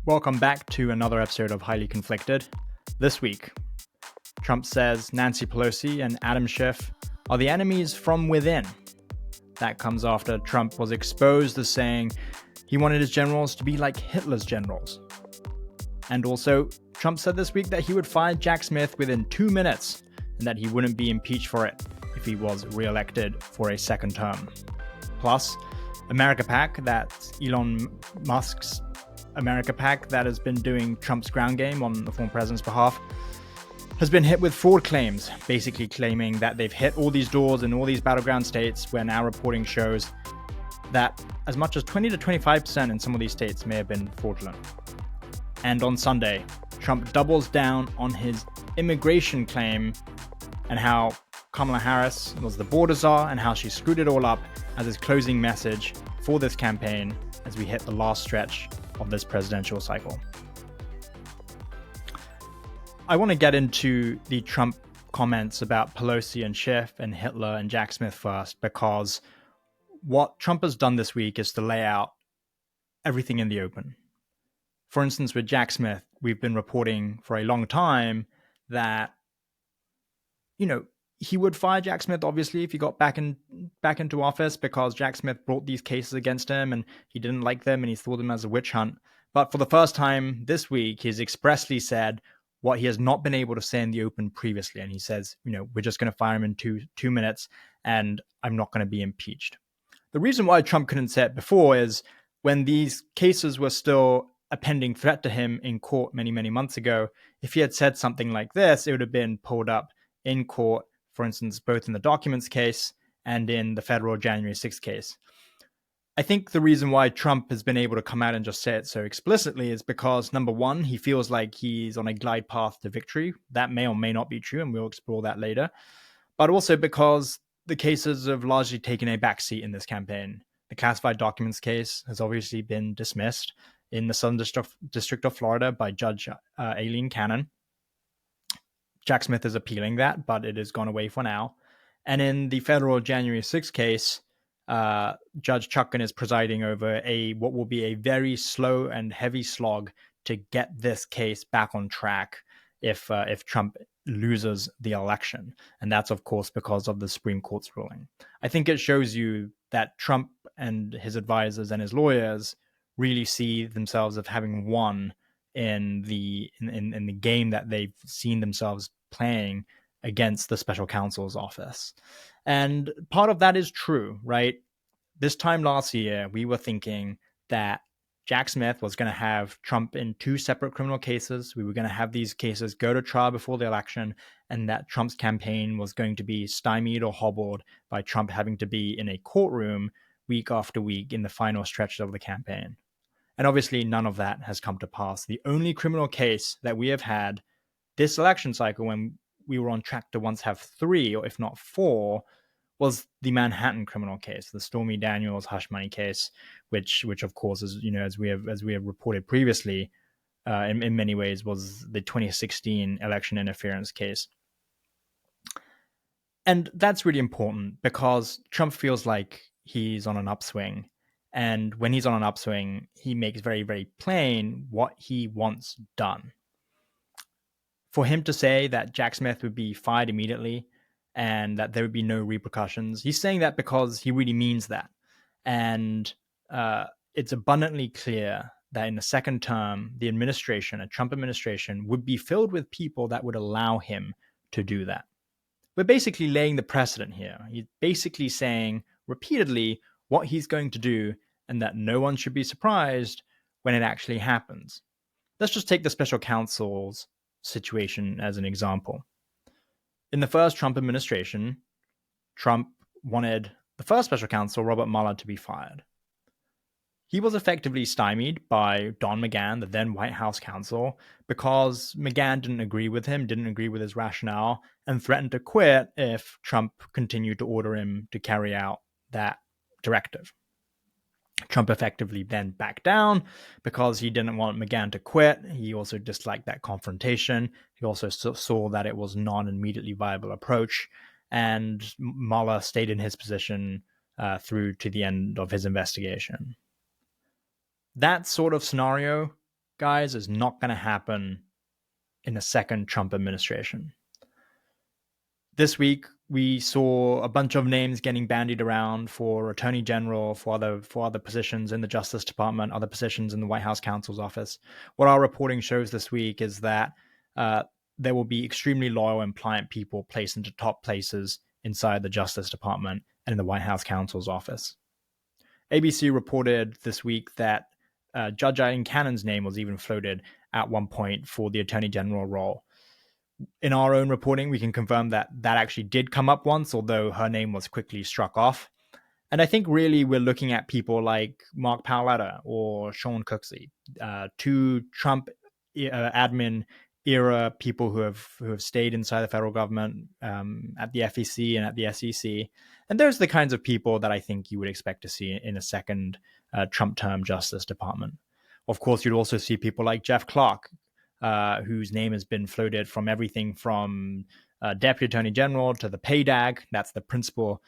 Welcome back to another episode of Highly Conflicted. This week, Trump says Nancy Pelosi and Adam Schiff are the enemies from within. That comes after Trump was exposed as saying he wanted his generals to be like Hitler's generals. And also, Trump said this week that he would fire Jack Smith within 2 minutes and that he wouldn't be impeached for it if he was re-elected for a second term. Plus, America PAC, that's Elon Musk's America PAC that has been doing Trump's ground game on the former president's behalf, has been hit with fraud claims, basically claiming that they've hit all these doors in all these battleground states, where now reporting shows that as much as 20 to 25% in some of these states may have been fraudulent. And on Sunday, Trump doubles down on his immigration claim and how Kamala Harris was the border czar and how she screwed it all up as his closing message for this campaign as we hit the last stretch of this presidential cycle. I want to get into the Trump comments about Pelosi and Schiff and Hitler and Jack Smith first, because what Trump has done this week is to lay out everything in the open. For instance, with Jack Smith, we've been reporting for a long time that, he would fire Jack Smith, obviously, if he got back into office, because Jack Smith brought these cases against him and he didn't like them and he saw them as a witch hunt. But for the first time this week, he's expressly said what he has not been able to say in the open previously. And he says, we're just going to fire him in two minutes and I'm not going to be impeached. The reason why Trump couldn't say it before is when these cases were still a pending threat to him in court many, many months ago, if he had said something like this, it would have been pulled up in court, for instance, both in the documents case and in the federal January 6th case. I think the reason why Trump has been able to come out and just say it so explicitly is because, number one, he feels like he's on a glide path to victory. That may or may not be true, and we'll explore that later. But also because the cases have largely taken a backseat in this campaign. The classified documents case has obviously been dismissed in the Southern District of Florida by Judge Aileen Cannon. Jack Smith is appealing that, but it has gone away for now. And in the federal January 6th case, Judge Chutkan is presiding over what will be a very slow and heavy slog to get this case back on track if Trump loses the election. And that's, of course, because of the Supreme Court's ruling. I think it shows you that Trump and his advisors and his lawyers really see themselves as having won in the game that they've seen themselves playing against the special counsel's office. And part of that is true, right? This time last year, we were thinking that Jack Smith was going to have Trump in two separate criminal cases. We were going to have these cases go to trial before the election, and that Trump's campaign was going to be stymied or hobbled by Trump having to be in a courtroom week after week in the final stretch of the campaign. And obviously, none of that has come to pass. The only criminal case that we have had this election cycle, when we were on track to once have 3, or if not 4, was the Manhattan criminal case, the Stormy Daniels hush money case, which of course is, as we have reported previously, in many ways was the 2016 election interference case. And that's really important because Trump feels like he's on an upswing. And when he's on an upswing, he makes very, very plain what he wants done. For him to say that Jack Smith would be fired immediately and that there would be no repercussions, he's saying that because he really means that. And it's abundantly clear that in the second term, the administration, a Trump administration, would be filled with people that would allow him to do that. We're basically laying the precedent here. He's basically saying repeatedly what he's going to do, and that no one should be surprised when it actually happens. Let's just take the special counsel's situation as an example. In the first Trump administration, Trump wanted the first special counsel, Robert Mueller, to be fired. He was effectively stymied by Don McGahn, the then White House counsel, because McGahn didn't agree with him, didn't agree with his rationale, and threatened to quit if Trump continued to order him to carry out that directive. Trump effectively then backed down because he didn't want McGahn to quit. He also disliked that confrontation. He also saw that it was not an immediately viable approach. And Mueller stayed in his position through to the end of his investigation. That sort of scenario guys, is not going to happen in a second Trump administration. This week, we saw a bunch of names getting bandied around for attorney general, for other positions in the Justice Department, other positions in the White House counsel's office. What our reporting shows this week is that there will be extremely loyal and pliant people placed into top places inside the Justice Department and in the White House counsel's office. ABC reported this week that Judge Eileen Cannon's name was even floated at one point for the attorney general role. In our own reporting, we can confirm that that actually did come up once, although her name was quickly struck off. And I think really we're looking at people like Mark Paoletta or Sean Cooksey, two Trump admin era people who have stayed inside the federal government at the FEC and at the SEC. And those are the kinds of people that I think you would expect to see in a second Trump term Justice Department. Of course, you'd also see people like Jeff Clark, whose name has been floated from everything from Deputy Attorney General to the PADAG. That's the principal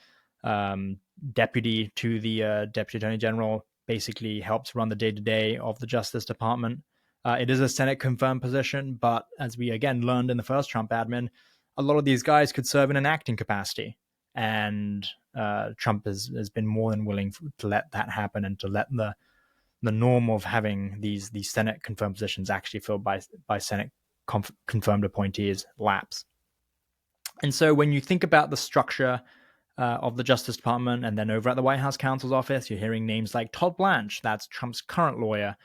deputy to the Deputy Attorney General, basically helps run the day-to-day of the Justice Department. It is a Senate-confirmed position, but as we again learned in the first Trump admin, a lot of these guys could serve in an acting capacity. And Trump has been more than willing to let that happen and to let the norm of having these Senate confirmed positions actually filled by Senate confirmed appointees lapse. And so when you think about the structure of the Justice Department, and then over at the White House counsel's office, you're hearing names like Todd Blanche, that's Trump's current lawyer,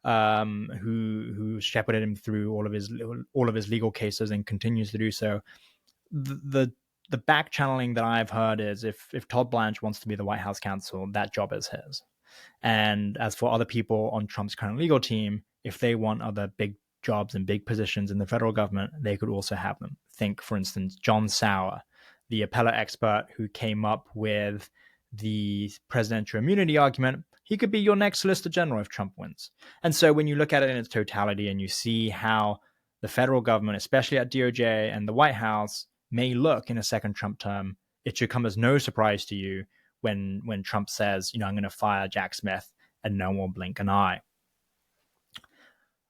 who shepherded him through all of his legal cases and continues to do so. The back channeling that I've heard is if Todd Blanche wants to be the White House counsel, that job is his. And as for other people on Trump's current legal team, if they want other big jobs and big positions in the federal government, they could also have them. Think, for instance, John Sauer, the appellate expert who came up with the presidential immunity argument. He could be your next Solicitor General if Trump wins. And so when you look at it in its totality and you see how the federal government, especially at DOJ and the White House, may look in a second Trump term, it should come as no surprise to you when Trump says, I'm going to fire Jack Smith, and no one will blink an eye.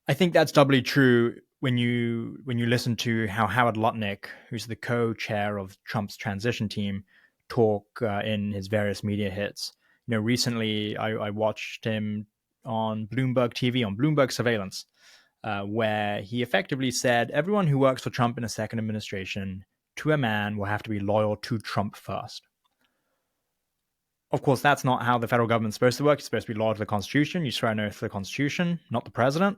I think that's doubly true when you listen to how Howard Lutnick, who's the co-chair of Trump's transition team, talk in his various media hits. Recently I watched him on Bloomberg TV, on Bloomberg Surveillance, where he effectively said everyone who works for Trump in a second administration, to a man, will have to be loyal to Trump first. Of course, that's not how the federal government's supposed to work. It's supposed to be loyal to the Constitution. You swear an oath to the Constitution, not the president.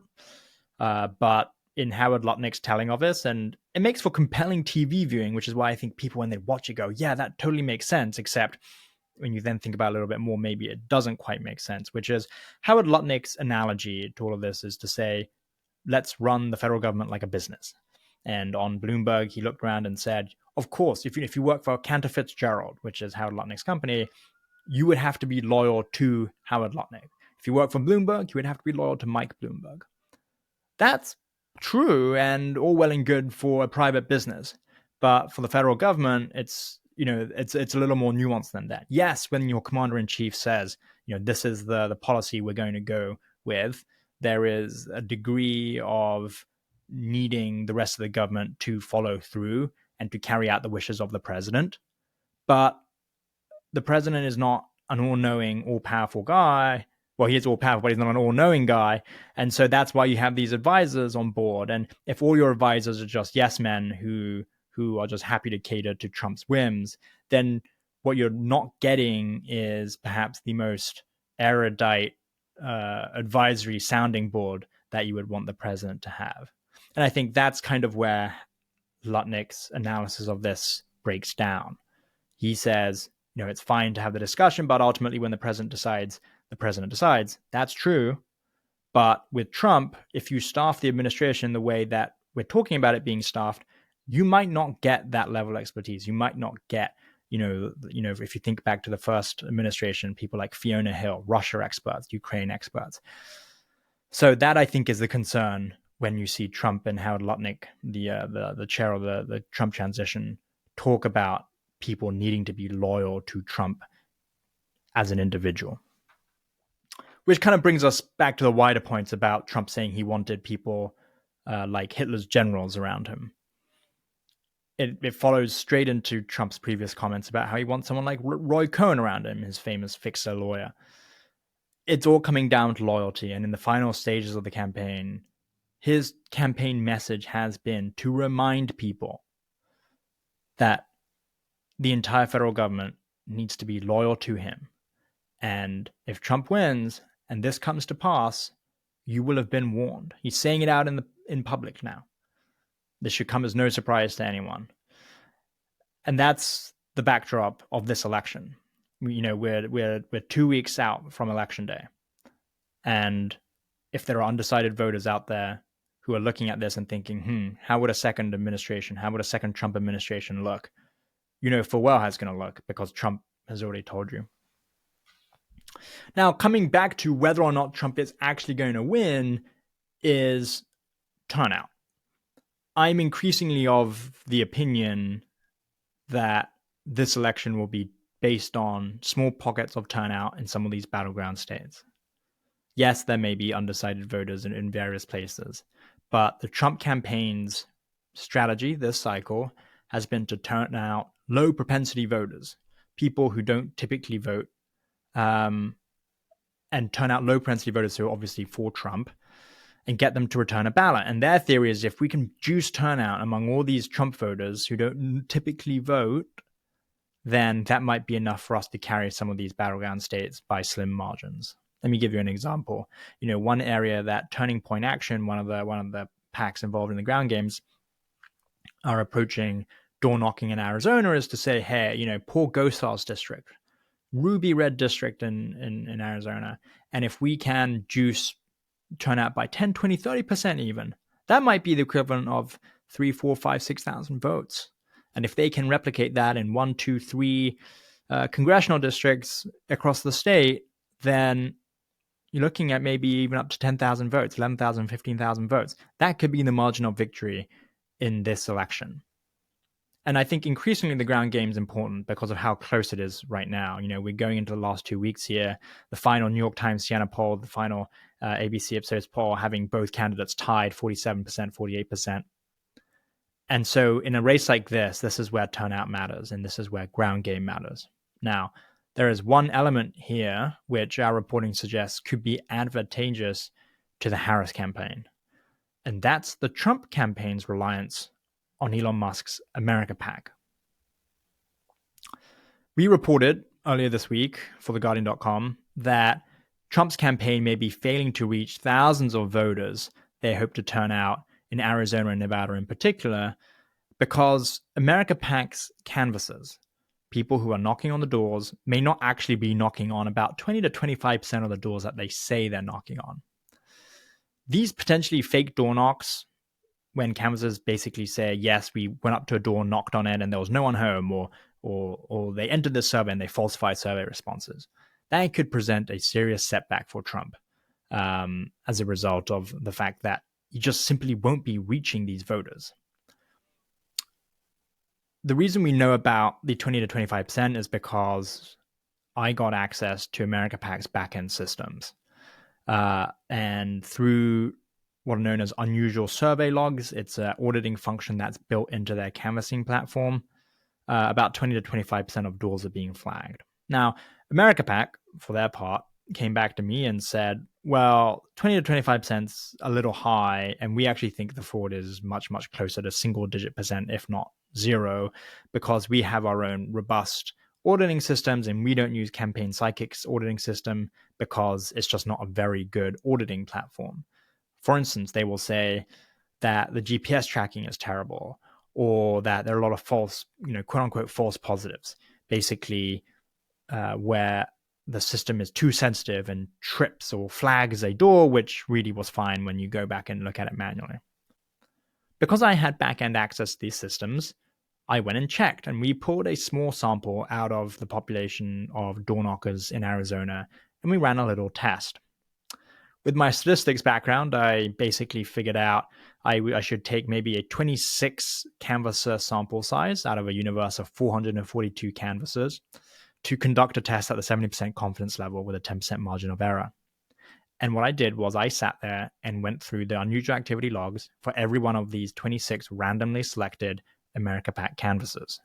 But in Howard Lutnick's telling of this, and it makes for compelling TV viewing, which is why I think people, when they watch it, go, yeah, that totally makes sense, except when you then think about it a little bit more, maybe it doesn't quite make sense, which is Howard Lutnick's analogy to all of this is to say, let's run the federal government like a business. And on Bloomberg, he looked around and said, of course, if you work for Cantor Fitzgerald, which is Howard Lutnick's company, you would have to be loyal to Howard Lutnick. If you work for Bloomberg, you would have to be loyal to Mike Bloomberg. That's true and all well and good for a private business. But for the federal government, it's a little more nuanced than that. Yes, when your commander-in-chief says, this is the policy we're going to go with, there is a degree of needing the rest of the government to follow through and to carry out the wishes of the president. But the president is not an all-knowing, all-powerful guy. Well, he is all-powerful, but he's not an all-knowing guy. And so that's why you have these advisors on board. And if all your advisors are just yes men who are just happy to cater to Trump's whims, then what you're not getting is perhaps the most erudite advisory sounding board that you would want the president to have. And I think that's kind of where Lutnick's analysis of this breaks down. He says, it's fine to have the discussion, but ultimately when the president decides, the president decides. That's true. But with Trump, if you staff the administration the way that we're talking about it being staffed, you might not get that level of expertise. You might not get, if you think back to the first administration, people like Fiona Hill, Russia experts, Ukraine experts. So that, I think, is the concern when you see Trump and Howard Lutnick, the chair of the Trump transition, talk about people needing to be loyal to Trump as an individual. Which kind of brings us back to the wider points about Trump saying he wanted people like Hitler's generals around him. It follows straight into Trump's previous comments about how he wants someone like Roy Cohn around him, his famous fixer lawyer. It's all coming down to loyalty, and in the final stages of the campaign, his campaign message has been to remind people that the entire federal government needs to be loyal to him. And if Trump wins and this comes to pass, you will have been warned. He's saying it out in public now. This should come as no surprise to anyone. And that's the backdrop of this election. We're 2 weeks out from election day. And if there are undecided voters out there who are looking at this and thinking, how would a second Trump administration look? You know full well how it's going to look, because Trump has already told you. Now, coming back to whether or not Trump is actually going to win is turnout. I'm increasingly of the opinion that this election will be based on small pockets of turnout in some of these battleground states. Yes, there may be undecided voters in various places, but the Trump campaign's strategy this cycle has been to turn out low propensity voters, people who don't typically vote, and turn out low propensity voters who are obviously for Trump, and get them to return a ballot. And their theory is if we can juice turnout among all these Trump voters who don't typically vote, then that might be enough for us to carry some of these battleground states by slim margins. Let me give you an example. One area that Turning Point Action, one of the PACs involved in the ground games, are approaching door knocking in Arizona is to say, hey, poor Gosar's district, ruby red district in Arizona. And if we can juice turnout by 10, 20, 30% even, that might be the equivalent of 3, 4, 5, 6,000 votes. And if they can replicate that in 1, 2, 3 congressional districts across the state, then you're looking at maybe even up to 10,000 votes, 11,000, 15,000 votes. That could be the margin of victory in this election. And I think increasingly the ground game is important because of how close it is right now. We're going into the last 2 weeks here. The final New York Times Siena poll, the final ABC Ipsos poll, having both candidates tied 47%, 48%. And so in a race like this is where turnout matters, and this is where ground game matters. Now, there is one element here which our reporting suggests could be advantageous to the Harris campaign, and that's the Trump campaign's reliance on Elon Musk's America PAC. We reported earlier this week for TheGuardian.com that Trump's campaign may be failing to reach thousands of voters they hope to turn out in Arizona and Nevada in particular, because America PAC's canvassers, people who are knocking on the doors, may not actually be knocking on about 20 to 25% of the doors that they say they're knocking on. These potentially fake door knocks, when canvassers basically say, yes, we went up to a door, knocked on it, and there was no one home, or they entered the survey and they falsified survey responses, that could present a serious setback for Trump as a result of the fact that he just simply won't be reaching these voters. The reason we know about the 20 to 25% is because I got access to America PAC's backend systems. And through what are known as unusual survey logs, it's an auditing function that's built into their canvassing platform. About 20 to 25% of doors are being flagged. Now, America PAC, for their part, came back to me and said, well, 20 to 25% is a little high, and we actually think the fraud is much, much closer to single-digit percent, if not zero, because we have our own robust auditing systems, and we don't use Campaign Psychic's auditing system because it's just not a very good auditing platform. For instance, they will say that the GPS tracking is terrible, or that there are a lot of false, quote-unquote false positives, basically where the system is too sensitive and trips or flags a door, which really was fine when you go back and look at it manually. Because I had back-end access to these systems, I went and checked, and we pulled a small sample out of the population of door knockers in Arizona, and we ran a little test. With my statistics background, I basically figured out I should take maybe a 26 canvasser sample size out of a universe of 442 canvassers to conduct a test at the 70% confidence level with a 10% margin of error. And what I did was I sat there and went through the unusual activity logs for every one of these 26 randomly selected America PAC canvases.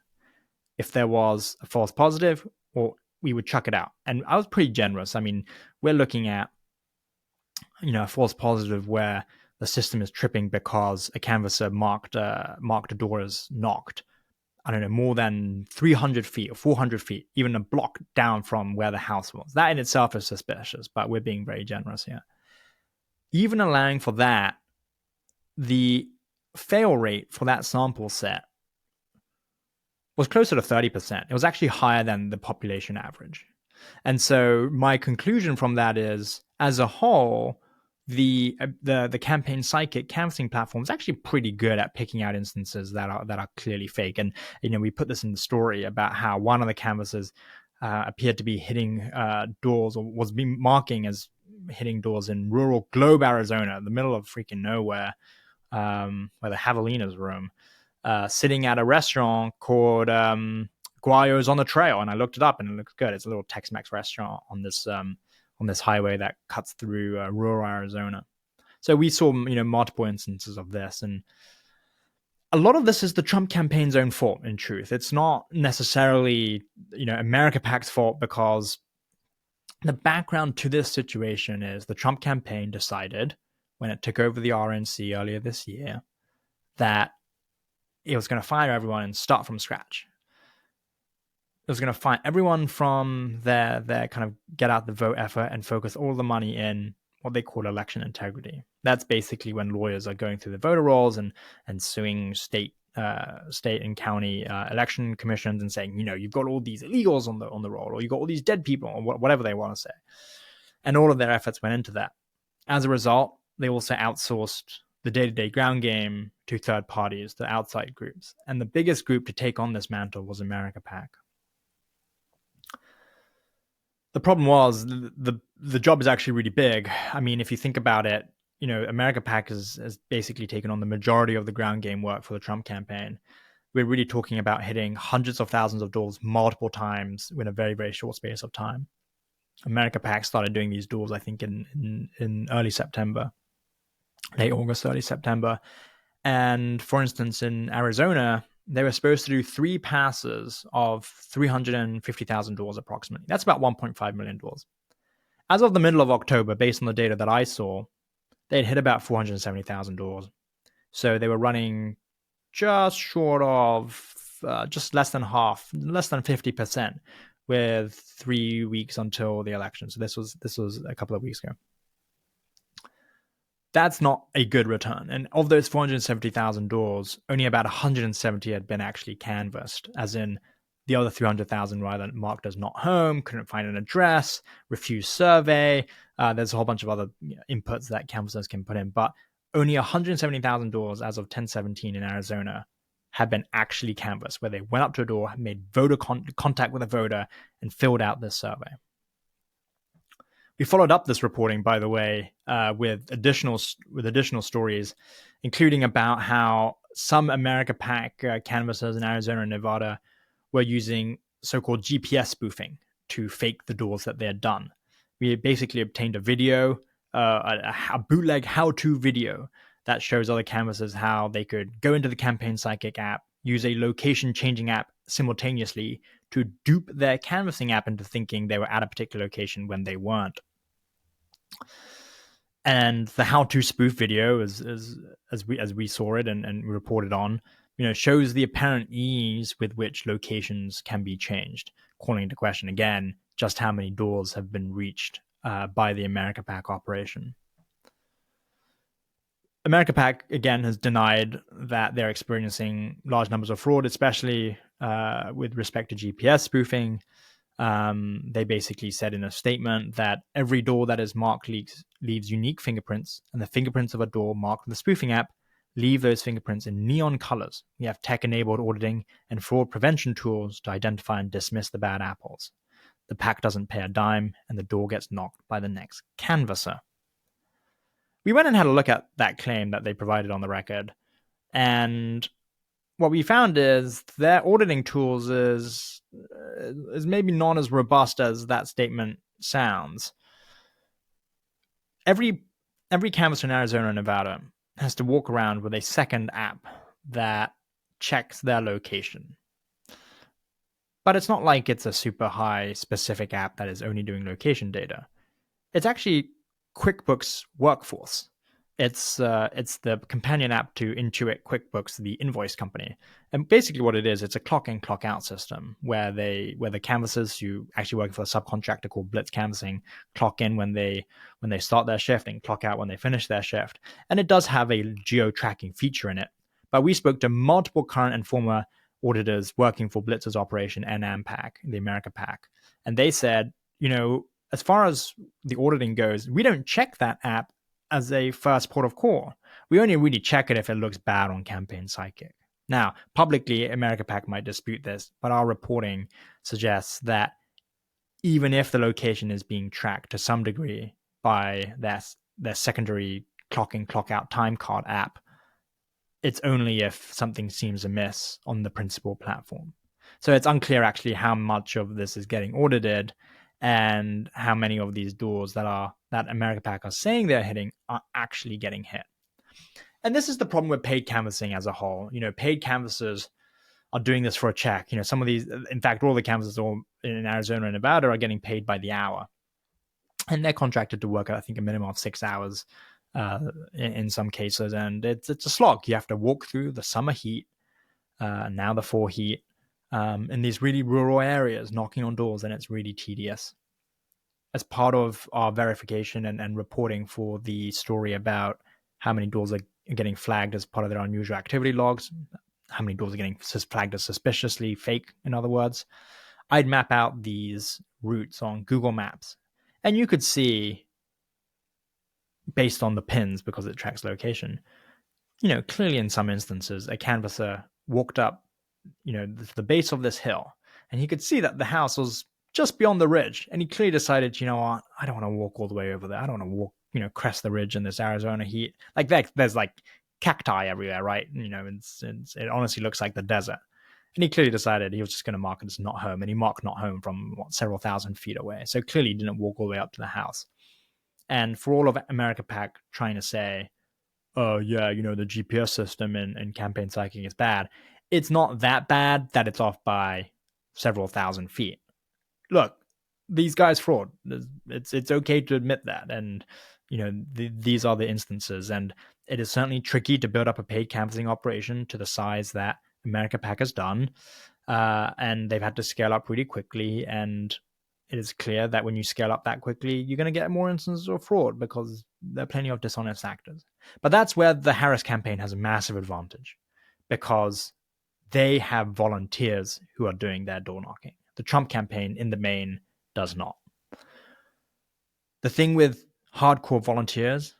If there was a false positive, or we would chuck it out. And I was pretty generous. I mean, we're looking at, a false positive where the system is tripping because a canvasser marked a door as knocked. I don't know, more than 300 feet or 400 feet, even a block down from where the house was. That in itself is suspicious, but we're being very generous here. Even allowing for that, the fail rate for that sample set was closer to 30%. It was actually higher than the population average. And so my conclusion from that is, as a whole, the campaign psychic canvassing platform is actually pretty good at picking out instances that are clearly fake. And we put this in the story about how one of the canvassers appeared to be hitting doors, or was being marking as hitting doors in rural Globe, Arizona, the middle of freaking nowhere, where the Javelinas roam, sitting at a restaurant called Guayo's on the Trail. And I looked it up, and it looks good. It's a little Tex-Mex restaurant on this highway that cuts through rural Arizona. So we saw, multiple instances of this, and a lot of this is the Trump campaign's own fault. In truth, it's not necessarily, America PAC's fault, because the background to this situation is the Trump campaign decided, when it took over the RNC earlier this year, that it was going to fire everyone and start from scratch. It was going to find everyone from their kind of get out the vote effort and focus all the money in what they call election integrity. That's basically when lawyers are going through the voter rolls and suing state and county election commissions and saying, you've got all these illegals on the roll, or you've got all these dead people, or whatever they want to say. And all of their efforts went into that. As a result, they also outsourced the day-to-day ground game to third parties, the outside groups. And the biggest group to take on this mantle was America PAC. The problem was the job is actually really big. I mean, if you think about it, America PAC has basically taken on the majority of the ground game work for the Trump campaign. We're really talking about hitting hundreds of thousands of doors multiple times in a very, very short space of time. America PAC started doing these doors, I think, in early September, late August, early September. And for instance, in Arizona, they were supposed to do 3 passes of 350,000 doors approximately. That's about 1.5 million doors. As of the middle of October, based on the data that I saw, they'd hit about 470,000 doors. So they were running just short of, just less than half, less than 50%, with 3 weeks until the election. So this was a couple of weeks ago. That's not a good return. And of those 470,000 doors, only about 170 had been actually canvassed, as in the other 300,000 were either marked as not home, couldn't find an address, refused survey. There's a whole bunch of other inputs that canvassers can put in. But only 170,000 doors as of 10/17 in Arizona had been actually canvassed, where they went up to a door, made voter contact with a voter, and filled out this survey. We followed up this reporting, by the way, with additional stories, including about how some America PAC canvassers in Arizona and Nevada were using so-called GPS spoofing to fake the doors that they had done. We basically obtained a video, a bootleg how-to video that shows other canvassers how they could go into the Campaign Psychic app, use a location-changing app simultaneously to dupe their canvassing app into thinking they were at a particular location when they weren't. And the how-to spoof video, as we saw it and reported on, shows the apparent ease with which locations can be changed, calling into question again just how many doors have been reached by the America PAC operation. America PAC, again, has denied that they're experiencing large numbers of fraud, especially with respect to GPS spoofing. They basically said in a statement that every door that is marked leaves unique fingerprints, and the fingerprints of a door marked with the spoofing app leave those fingerprints in neon colors. We have tech-enabled auditing and fraud prevention tools to identify and dismiss the bad apples. The PAC doesn't pay a dime, and the door gets knocked by the next canvasser. We went and had a look at that claim that they provided on the record, and what we found is their auditing tools is maybe not as robust as that statement sounds. every canvasser in Arizona and Nevada has to walk around with a second app that checks their location. But it's not like it's a super high specific app that is only doing location data. It's actually QuickBooks Workforce. It's the companion app to Intuit QuickBooks, the invoice company. And basically what it is, it's a clock in, clock out system where the canvassers who actually work for a subcontractor called Blitz Canvassing clock in when they start their shift and clock out when they finish their shift. And it does have a geo-tracking feature in it. But we spoke to multiple current and former auditors working for Blitz's operation and AMPAC, the America PAC. And they said, as far as the auditing goes, we don't check that app as a first port of call. We only really check it if it looks bad on Campaign Psychic. Now, publicly, America PAC might dispute this, but our reporting suggests that even if the location is being tracked to some degree by their secondary clock in, clock out time card app, it's only if something seems amiss on the principal platform. So it's unclear actually how much of this is getting audited and how many of these doors that America PAC are saying they're hitting are actually getting hit. And this is the problem with paid canvassing as a whole. Paid canvassers are doing this for a check. Some of these, in fact, all the canvassers in Arizona and Nevada are getting paid by the hour. And they're contracted to work, I think, a minimum of 6 hours in some cases. And it's a slog. You have to walk through the summer heat, now the fall heat, in these really rural areas, knocking on doors, and it's really tedious. As part of our verification and reporting for the story about how many doors are getting flagged as part of their unusual activity logs, how many doors are getting flagged as suspiciously fake, in other words, I'd map out these routes on Google Maps. And you could see, based on the pins, because it tracks location, clearly in some instances, a canvasser walked up the base of this hill, and he could see that the house was just beyond the ridge, and he clearly decided, what, I don't want to walk all the way over there. I don't want to walk, crest the ridge in this Arizona heat. Like there's like cacti everywhere, right? It honestly looks like the desert. And he clearly decided he was just going to mark it as not home, and he marked not home from several thousand feet away. So clearly he didn't walk all the way up to the house. And for all of America PAC trying to say, oh yeah, the GPS system in Campaign Psychic is bad, it's not that bad that it's off by several thousand feet. Look, these guys fraud. It's okay to admit that. And, these are the instances. And it is certainly tricky to build up a paid canvassing operation to the size that America PAC has done. And they've had to scale up really quickly. And it is clear that when you scale up that quickly, you're going to get more instances of fraud because there are plenty of dishonest actors. But that's where the Harris campaign has a massive advantage, because they have volunteers who are doing their door knocking. The Trump campaign, in the main, does not. The thing with hardcore volunteers,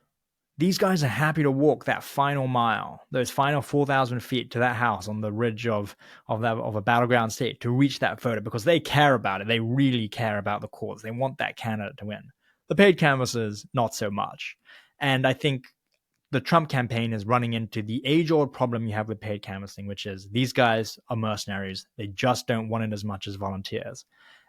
these guys are happy to walk that final mile, those final 4,000 feet to that house on the ridge of a battleground state to reach that voter, because they care about it. They really care about the cause. They want that candidate to win. The paid canvassers, not so much. And I think the Trump campaign is running into the age-old problem you have with paid canvassing, which is these guys are mercenaries. They just don't want it as much as volunteers.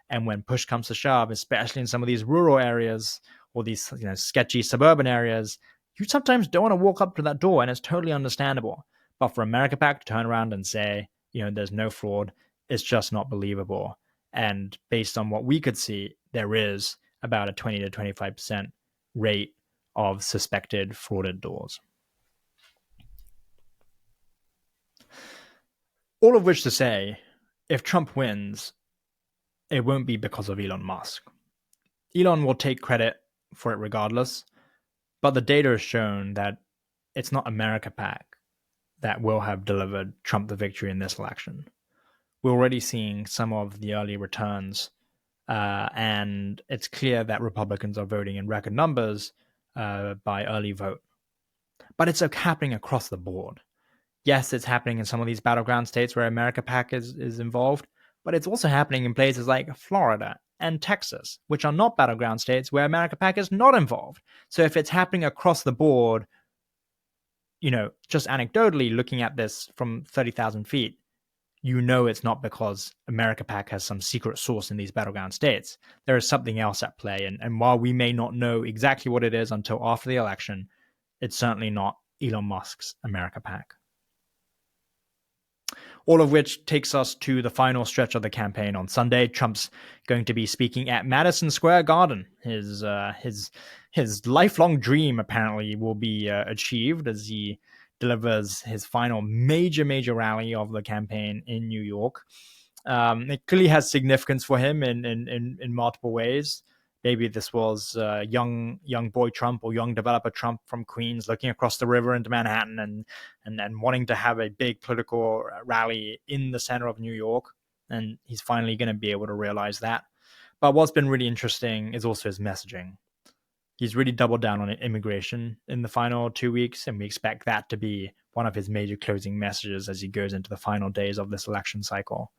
And when push comes to shove, especially in some of these rural areas or these sketchy suburban areas, you sometimes don't want to walk up to that door, and it's totally understandable. But for America PAC to turn around and say, there's no fraud, it's just not believable. And based on what we could see, there is about a 20 to 25% rate of suspected frauded doors. All of which to say, if Trump wins, it won't be because of Elon Musk. Elon will take credit for it regardless, but the data has shown that it's not America PAC that will have delivered Trump the victory in this election. We're already seeing some of the early returns, and it's clear that Republicans are voting in record numbers by early vote. But it's happening across the board. Yes, it's happening in some of these battleground states where America PAC is involved, but it's also happening in places like Florida and Texas, which are not battleground states where America PAC is not involved. So if it's happening across the board, just anecdotally looking at this from 30,000 feet, you know it's not because America PAC has some secret source in these battleground states. There is something else at play. And while we may not know exactly what it is until after the election, it's certainly not Elon Musk's America PAC. All of which takes us to the final stretch of the campaign on Sunday. Trump's going to be speaking at Madison Square Garden. His lifelong dream apparently will be achieved as he delivers his final major rally of the campaign in New York. It clearly has significance for him in multiple ways. Maybe this was young boy Trump or young developer Trump from Queens looking across the river into Manhattan and wanting to have a big political rally in the center of New York. And he's finally going to be able to realize that. But what's been really interesting is also his messaging. He's really doubled down on immigration in the final 2 weeks, and we expect that to be one of his major closing messages as he goes into the final days of this election cycle.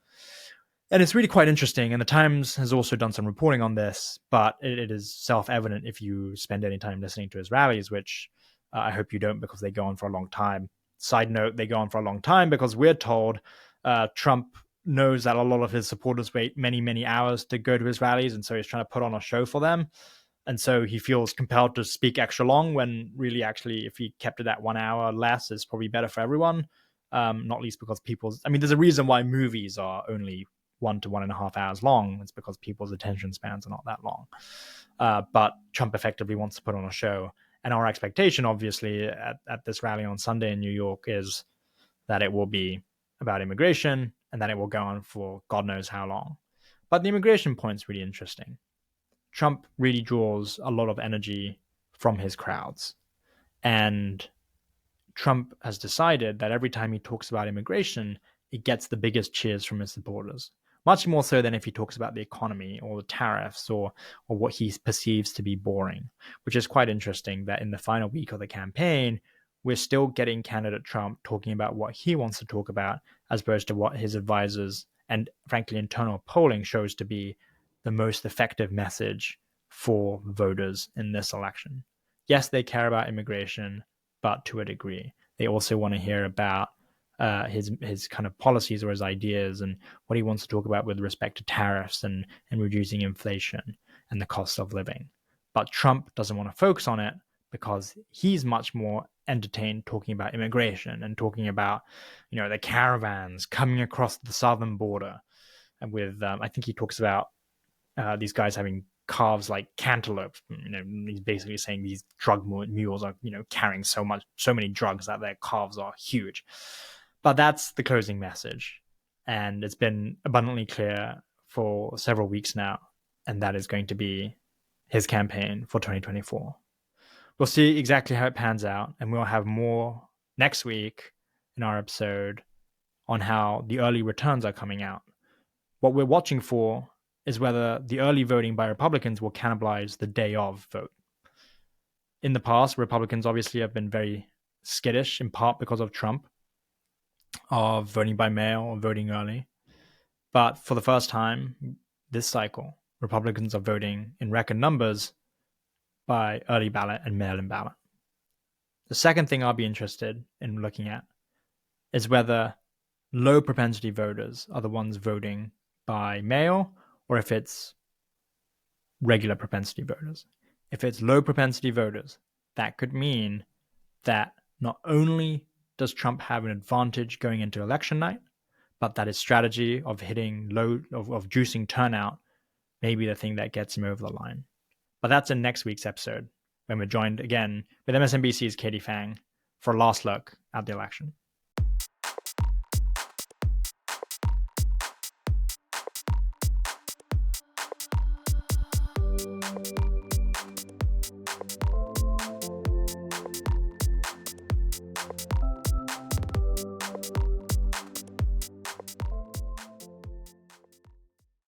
And it's really quite interesting, and the Times has also done some reporting on this, but it is self-evident if you spend any time listening to his rallies, which I hope you don't because they go on for a long time. Side note, they go on for a long time because we're told Trump knows that a lot of his supporters wait many hours to go to his rallies, and so he's trying to put on a show for them. And so he feels compelled to speak extra long when really actually if he kept it at 1 hour less, it's probably better for everyone. Not least because there's a reason why movies are only 1 to 1.5 hours long. It's because people's attention spans are not that long. But Trump effectively wants to put on a show. And our expectation, obviously, at this rally on Sunday in New York is that it will be about immigration and that it will go on for God knows how long. But the immigration point is really interesting. Trump really draws a lot of energy from his crowds. And Trump has decided that every time he talks about immigration, it gets the biggest cheers from his supporters. Much more so than if he talks about the economy or the tariffs or what he perceives to be boring, which is quite interesting that in the final week of the campaign, we're still getting candidate Trump talking about what he wants to talk about as opposed to what his advisors and frankly internal polling shows to be the most effective message for voters in this election. Yes, they care about immigration, but to a degree. They also want to hear about his kind of policies or his ideas and what he wants to talk about with respect to tariffs and reducing inflation and the cost of living. But Trump doesn't want to focus on it because he's much more entertained talking about immigration and talking about, the caravans coming across the southern border. And with, I think he talks about these guys having calves like cantaloupe. He's basically saying these drug mules are, carrying so many drugs that their calves are huge. But that's the closing message. And it's been abundantly clear for several weeks now. And that is going to be his campaign for 2024. We'll see exactly how it pans out. And we'll have more next week in our episode on how the early returns are coming out. What we're watching for is whether the early voting by Republicans will cannibalize the day of vote. In the past, Republicans obviously have been very skittish, in part because of Trump, of voting by mail or voting early. But for the first time this cycle, Republicans are voting in record numbers by early ballot and mail-in ballot. The second thing I'll be interested in looking at is whether low propensity voters are the ones voting by mail or if it's regular propensity voters. If it's low propensity voters, that could mean that not only does Trump have an advantage going into election night, but that his strategy of hitting of juicing turnout may be the thing that gets him over the line. But that's in next week's episode when we're joined again with MSNBC's Katie Phang for a last look at the election.